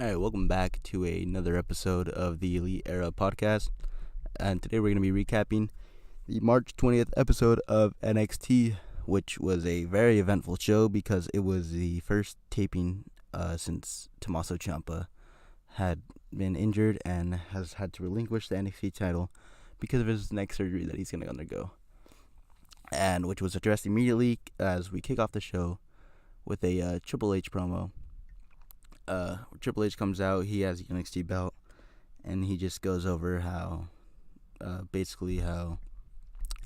All right, welcome back to another episode of the Elite Era podcast. And today we're going to be recapping the March 20th episode of NXT, which was a very eventful show because it was the first taping since Tommaso Ciampa had been injured and has had to relinquish the NXT title because of his neck surgery that he's going to undergo. And which was addressed immediately as we kick off the show with a Triple H promo. Triple H comes out, he has the NXT belt, and he just goes over how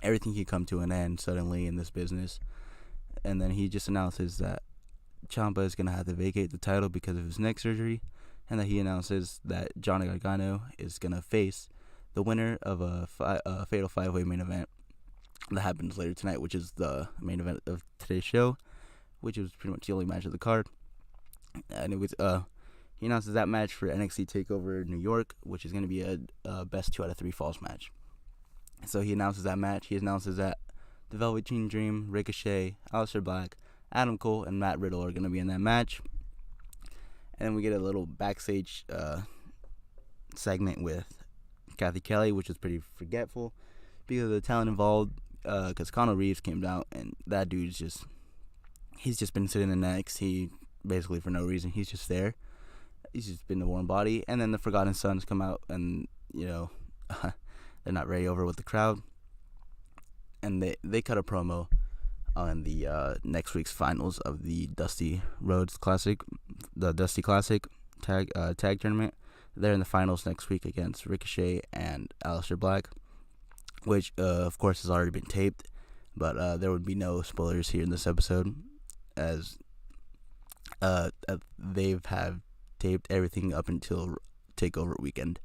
everything can come to an end suddenly in this business. And then he just announces that Ciampa is going to have to vacate the title because of his neck surgery, and that he announces that Johnny Gargano is going to face the winner of a Fatal 5-Way main event that happens later tonight, which is the main event of today's show, which was pretty much the only match of the card. And it was he announces that match for NXT Takeover New York, which is going to be a best 2 out of 3 falls match. So he announces that match. He announces that the Velveteen Dream, Ricochet, Aleister Black, Adam Cole, and Matt Riddle are going to be in that match. And then we get a little backstage segment with Kathy Kelly, which is pretty forgetful because of the talent involved. Because Conor Reeves came out, and that dude's he's just been sitting in NXT basically for no reason. He's just there. He's just been a warm body. And then the Forgotten Sons come out, and they're not ready over with the crowd. And they cut a promo on the next week's finals of the Dusty Rhodes Classic, the Dusty Classic tag tournament. They're in the finals next week against Ricochet and Aleister Black, which of course has already been taped, but there would be no spoilers here in this episode, as they've taped everything up until Takeover weekend.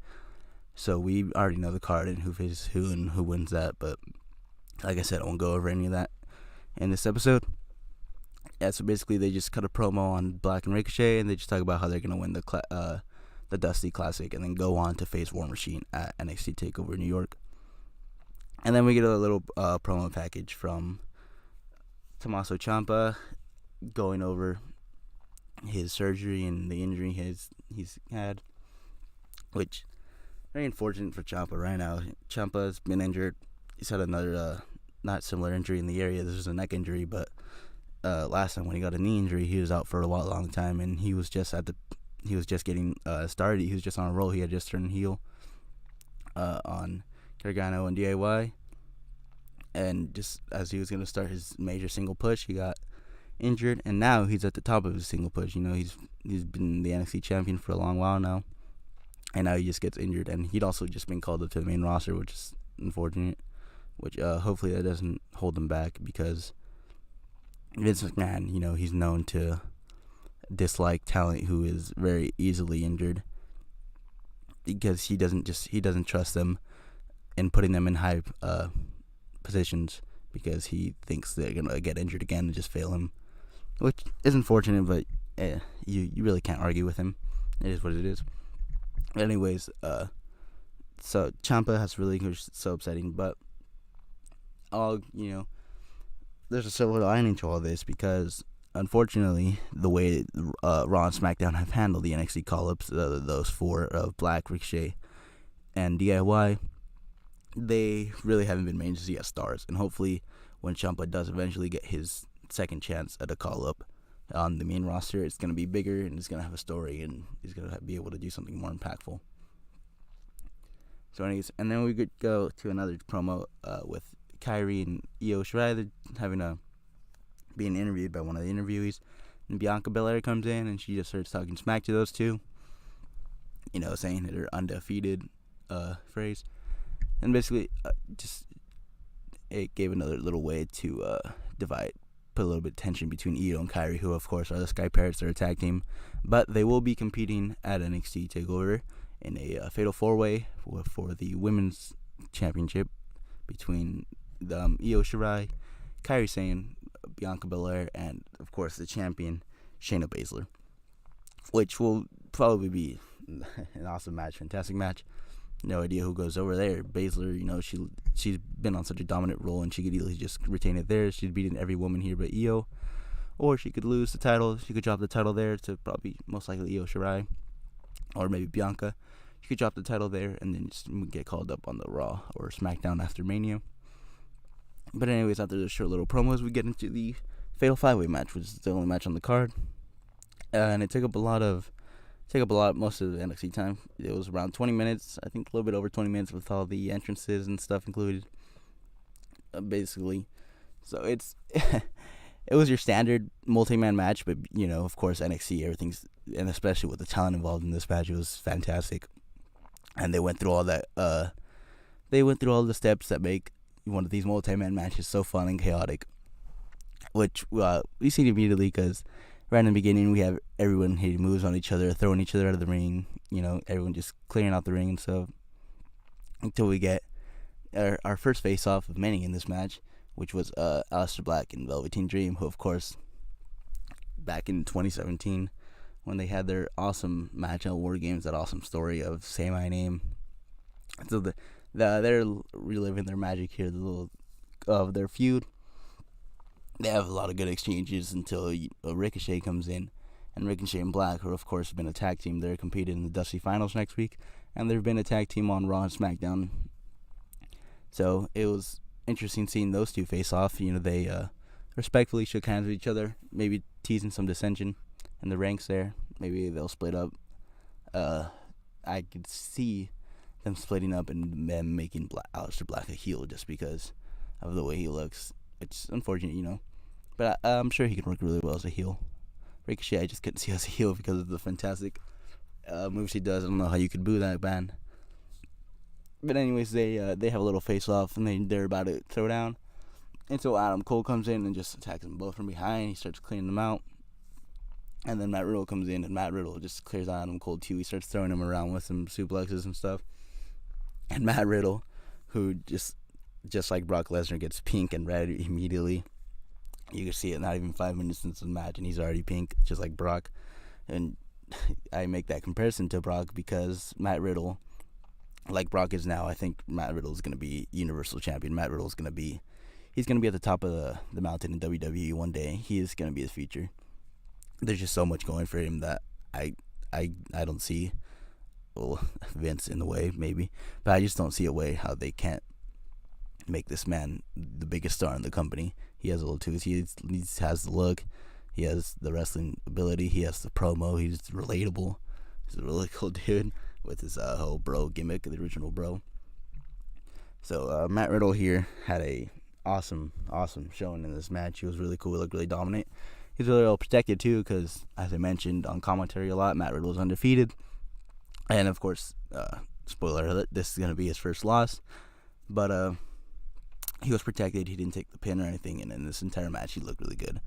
So we already know the card and who faces who and who wins that, but like I said, I won't go over any of that in this episode. Yeah, so basically they just cut a promo on Black and Ricochet, and they just talk about how they're going to win the Dusty Classic and then go on to face War Machine at NXT Takeover New York. And then we get a little promo package from Tommaso Ciampa going over his surgery and the injury he's had, which very unfortunate for Ciampa right now. Ciampa's been injured. He's had another not similar injury in the area. This was a neck injury, but last time when he got a knee injury, he was out for a long time, and he was just getting started. He was just on a roll. He had just turned heel on Gargano and DIY, and just as he was going to start his major single push, he got injured, and now he's at the top of his single push. He's been the NXT champion for a long while now, and now he just gets injured, and he'd also just been called up to the main roster, which is unfortunate, which hopefully that doesn't hold him back, because Vince McMahon, he's known to dislike talent who is very easily injured, because he doesn't trust them in putting them in high positions, because he thinks they're gonna get injured again and just fail him, which is unfortunate, but you really can't argue with him. It is what it is. But anyways, so Ciampa has relinquished, so upsetting, but there's a silver lining to all this, because unfortunately the way Raw and SmackDown have handled the NXT call-ups, those 4 of Black, Ricochet, and DIY, they really haven't been made to see as stars. And hopefully when Ciampa does eventually get his second chance at a call-up on the main roster, it's going to be bigger, and it's going to have a story, and he's going to be able to do something more impactful. So anyways, and then we could go to another promo with Kairi and Io Shirai. They're being interviewed by one of the interviewees, and Bianca Belair comes in, and she just starts talking smack to those two, saying that they're undefeated phrase. And basically, it gave another little way to put a little bit of tension between Io and Kairi, who of course are the Sky Parrots. They're a tag team, but they will be competing at NXT Takeover in a Fatal 4-Way for the Women's Championship between Io Shirai, Kairi Sane, Bianca Belair, and of course the champion Shayna Baszler, which will probably be an awesome match, fantastic match. No idea who goes over there. Baszler, she's been on such a dominant role, and she could easily just retain it there. She's beaten every woman here but Io. Or she could lose the title. She could drop the title there to probably most likely Io Shirai. or maybe Bianca. You could drop the title there and then just get called up on the Raw or SmackDown after Mania. But anyways, after the short little promos, we get into the Fatal 5-Way match, which is the only match on the card. And it took up most of the NXT time. It was around 20 minutes, I think a little bit over 20 minutes with all the entrances and stuff included, basically. So it's it was your standard multi-man match, but of course NXT, and especially with the talent involved in this match, it was fantastic. And they went through all that. They went through all the steps that make one of these multi-man matches so fun and chaotic, which we see immediately because right in the beginning we have everyone hitting moves on each other, throwing each other out of the ring. Everyone just clearing out the ring and stuff until we get our first face-off of many in this match, which was Aleister Black and Velveteen Dream, who of course back in 2017 when they had their awesome match at War Games, that awesome story of Say My Name. So they're reliving their magic here, of their feud. They have a lot of good exchanges until Ricochet comes in, and Ricochet and Black, who of course have been a tag team, they're competing in the Dusty Finals next week, and they've been a tag team on Raw and SmackDown. So it was interesting seeing those two face off. They respectfully shook hands with each other, maybe teasing some dissension in the ranks there. Maybe they'll split up. I could see them splitting up and them making Aleister Black a heel just because of the way he looks. It's unfortunate, but I'm sure he can work really well as a heel. Ricochet, I just couldn't see as a heel because of the fantastic moves he does. I don't know how you could boo that man. But anyways, they have a little face off and they're about to throw down. And so Adam Cole comes in and just attacks them both from behind. He starts cleaning them out. And then Matt Riddle comes in, and Matt Riddle just clears out Adam Cole too. He starts throwing him around with some suplexes and stuff. And Matt Riddle, who just like Brock Lesnar, gets pink and red immediately. You can see it not even 5 minutes into the match, and he's already pink, just like Brock. And I make that comparison to Brock because Matt Riddle, like Brock is now, I think Matt Riddle is going to be Universal Champion. Matt Riddle is going to be at the top of the mountain in WWE one day. He is going to be the future. There's just so much going for him that I don't see. Well, Vince in the way maybe, but I just don't see a way how they can't make this man the biggest star in the company. He has a little too. He has the look. He has the wrestling ability. He has the promo. He's relatable. He's a really cool dude with his whole bro gimmick, the original bro. So Matt Riddle here had a awesome showing in this match. He was really cool. He looked really dominant. He's really well protected too because, as I mentioned on commentary a lot, Matt Riddle is undefeated. And of course, spoiler alert, this is going to be his first loss. But he was protected. He didn't take the pin or anything. And in this entire match, he looked really good.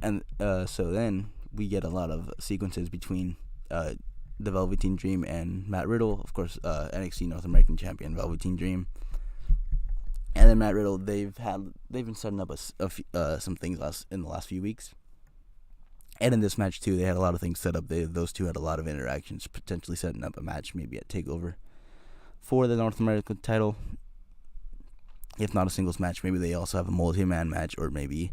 And so then we get a lot of sequences between the Velveteen Dream and Matt Riddle. Of course, NXT North American Champion Velveteen Dream. And then Matt Riddle, they've been setting up some things in the last few weeks. And in this match, too, they had a lot of things set up. Those two had a lot of interactions, potentially setting up a match maybe at TakeOver for the North American title. If not a singles match, maybe they also have a multi-man match or maybe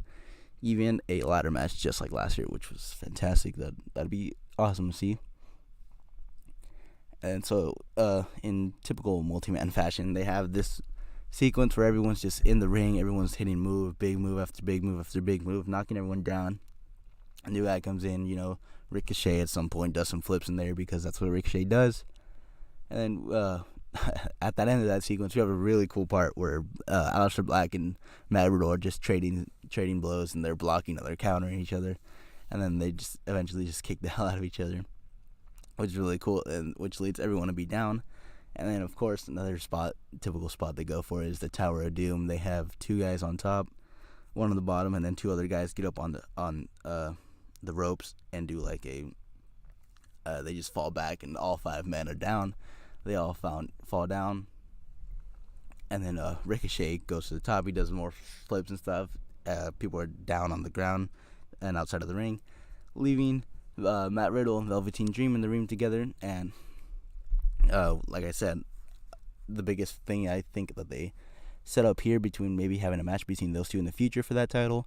even a ladder match just like last year, which was fantastic. That'd be awesome to see. And so, in typical multi-man fashion, they have this sequence where everyone's just in the ring. Everyone's hitting big move after big move after big move, knocking everyone down. A new guy comes in, Ricochet at some point does some flips in there because that's what Ricochet does. And then at that end of that sequence, we have a really cool part where Aleister Black and Matt Riddle are just trading blows, and they're blocking, they're countering each other, and then they just eventually just kick the hell out of each other, which is really cool, and which leads everyone to be down. And then, of course, another typical spot they go for is the Tower of Doom. They have two guys on top, one on the bottom, and then two other guys get up on the ropes and do like they just fall back, and all five men are down. They all fall down, and then Ricochet goes to the top. He does more flips and stuff. People are down on the ground and outside of the ring, leaving Matt Riddle and Velveteen Dream in the ring together. And like I said, the biggest thing I think that they set up here between maybe having a match between those two in the future for that title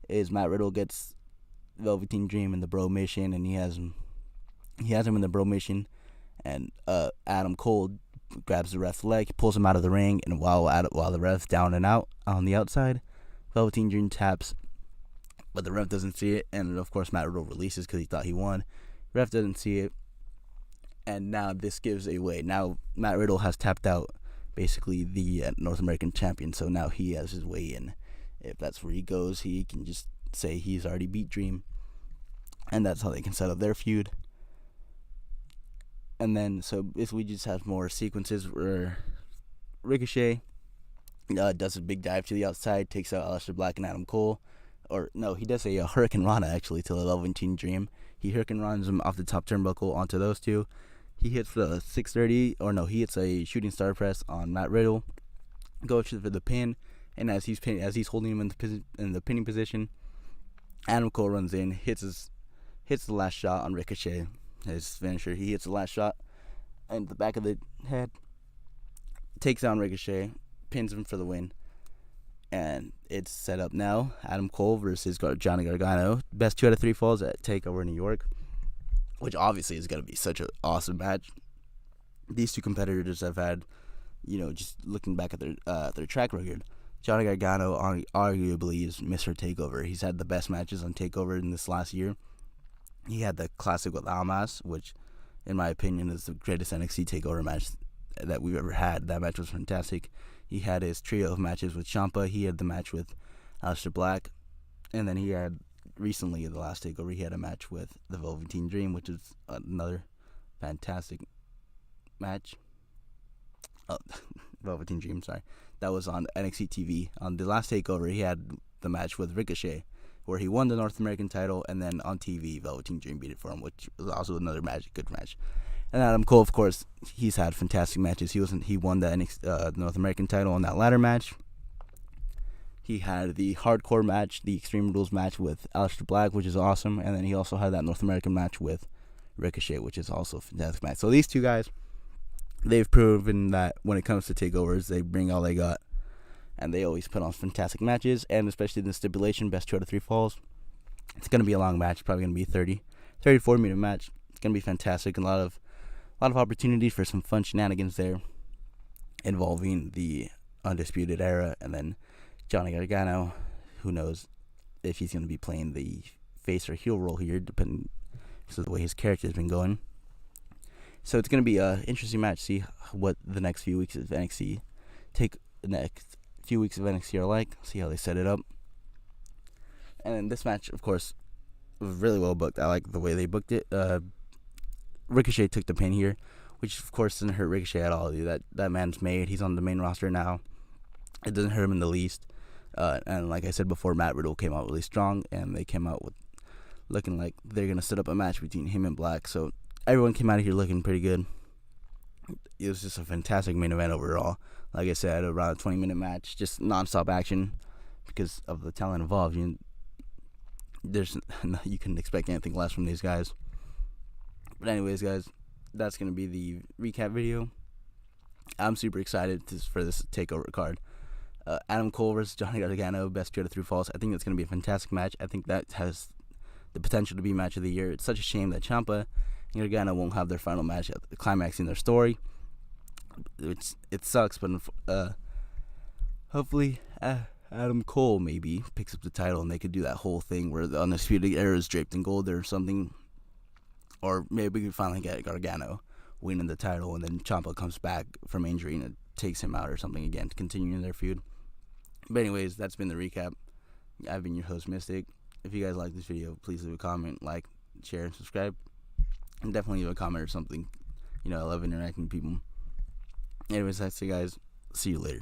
is Matt Riddle gets Velveteen Dream in the Bro Mission, and he has him in the Bro Mission, and Adam Cole grabs the ref's leg, pulls him out of the ring, and while the ref's down and out on the outside, Velveteen Dream taps, but the ref doesn't see it, and of course Matt Riddle releases because he thought he won. Ref doesn't see it, and now this gives away. Now Matt Riddle has tapped out, basically the North American champion, so now he has his way in. If that's where he goes, he can just say he's already beat Dream, and that's how they can set up their feud. And then, so if we just have more sequences where Ricochet does a big dive to the outside, takes out Aleister Black and Adam Cole. Or, no, he does a Hurricane Rana, actually, to the Velveteen Dream. He Hurricane Runs him off the top turnbuckle onto those two. He hits the 630, or no, he hits a shooting star press on Matt Riddle. Goes for the pin, and as he's holding him in the pinning position, Adam Cole runs in, hits the last shot on Ricochet, his finisher. He hits the last shot in the back of the head, takes down Ricochet, pins him for the win. And it's set up now. Adam Cole versus Johnny Gargano. Best 2 out of 3 falls at TakeOver New York, which obviously is going to be such an awesome match. These two competitors have had, just looking back at their track record, Johnny Gargano arguably is Mr. TakeOver. He's had the best matches on TakeOver in this last year. He had the classic with Almas, which, in my opinion, is the greatest NXT TakeOver match that we've ever had. That match was fantastic. He had his trio of matches with Ciampa. He had the match with Aleister Black. And then he had, recently, in the last TakeOver, he had a match with the Velveteen Dream, which is another fantastic match. Oh, Velveteen Dream, sorry. That was on NXT TV. On the last TakeOver, he had the match with Ricochet, where he won the North American title, and then on TV, Velveteen Dream beat it for him, which was also another good match. And Adam Cole, of course, he's had fantastic matches. He won the North American title in that ladder match. He had the hardcore match, the Extreme Rules match with Aleister Black, which is awesome. And then he also had that North American match with Ricochet, which is also a fantastic match. So these two guys, they've proven that when it comes to takeovers, they bring all they got. And they always put on fantastic matches, and especially the stipulation, best 2 out of 3 falls. It's going to be a long match, probably going to be 34-minute match. It's going to be fantastic, and a lot of opportunities for some fun shenanigans there involving the Undisputed Era, and then Johnny Gargano. Who knows if he's going to be playing the face or heel role here, depending on the way his character has been going. So it's going to be an interesting match. See what the next few weeks of NXT are like. See how they set it up. And then this match, of course, was really well booked. I like the way they booked it. Ricochet took the pin here, which of course doesn't hurt Ricochet at all. That man's made. He's on the main roster now. It doesn't hurt him in the least. And like I said before, Matt Riddle came out really strong, and they came out with looking like they're going to set up a match between him and Black. So everyone came out of here looking pretty good. It was just a fantastic main event overall. Like I said, around a 20-minute match, just non-stop action because of the talent involved. You can expect anything less from these guys. But anyways, guys, that's going to be the recap video. I'm super excited for this TakeOver card. Adam Cole versus Johnny Gargano, best 2 out of 3 falls. I think that's going to be a fantastic match. I think that has the potential to be match of the year. It's such a shame that Ciampa and Gargano won't have their final match at the climax in their story. It sucks, but hopefully Adam Cole maybe picks up the title and they could do that whole thing where the Undisputed Era is draped in gold or something. Or maybe we could finally get Gargano winning the title, and then Ciampa comes back from injury and it takes him out or something again to continue their feud. But anyways, that's been the recap. I've been your host, Mystic. If you guys like this video, please leave a comment, like, share, and subscribe. And definitely leave a comment or something. I love interacting with people. Anyways, that's it, guys. See you later.